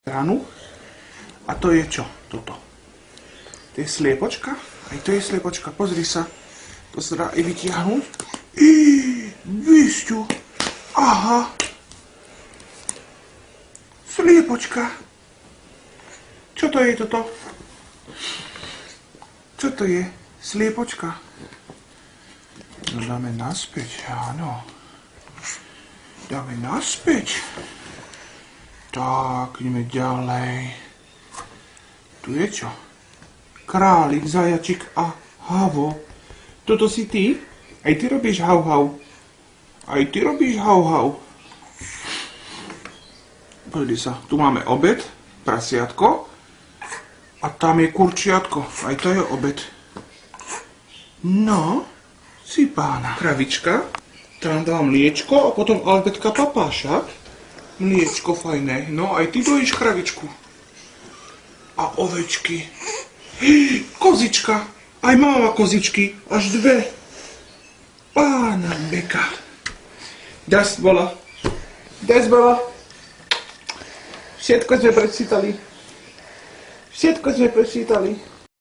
ranu. A to je čo? Toto. To je sliepočka. Aj to je sliepočka. Pozri sa. To sa dá aj vytiahnuť. Vysťu. Aha. Sliepočka. Čo to je toto? Čo to je? Sliepočka. No dáme naspäť, áno. Dáme naspäť. Tak, ideme ďalej. Tu je čo? Králik, zajačik a havo. Toto si ty? Aj ty robíš hau-hau. Aj ty robíš hau-hau. Pozri sa, tu máme obed, prasiatko. A tam je kurčiatko. Aj to je obed. No, si pána. Kravička. Tam dám mliečko a potom Albetka papáša. Mliečko fajné. No, aj ty dojíš kravičku. A ovečky. Kozička. Aj mama kozičky. Až 2. Pána beka. Das bola. Všetko sme prečítali.